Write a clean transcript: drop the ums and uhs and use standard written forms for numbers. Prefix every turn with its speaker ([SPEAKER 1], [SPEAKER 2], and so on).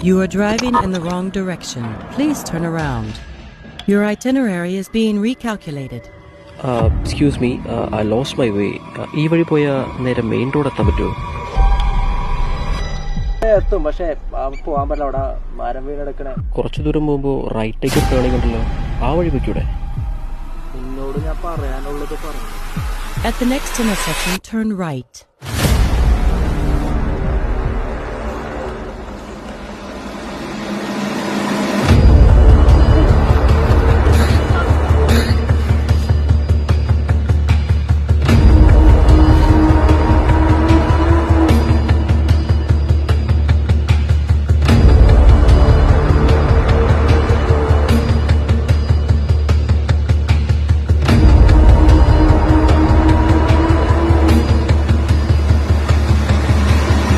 [SPEAKER 1] You are driving in the wrong direction. Please turn around. Your itinerary is being recalculated.
[SPEAKER 2] Excuse me, I lost my way. ഈ വഴി പോയാൽ നേരെ main road എത്താൻ പറ്റുമോ?
[SPEAKER 3] എത്തും, പക്ഷേ പോകാൻ പറ്റില്ല, അവിടെ മരം വീണെടുക്കണേ.
[SPEAKER 2] കുറച്ച് ദൂരം പോകുമ്പോൾ റൈറ്റേക്ക് ടേണിംഗ് ഉണ്ടല്ലോ, ആ വഴി വയ്ക്കൂടെ?
[SPEAKER 3] നിന്നോട് ഞാൻ പറയാനുള്ളത് പറഞ്ഞു.
[SPEAKER 1] At the next intersection, turn right.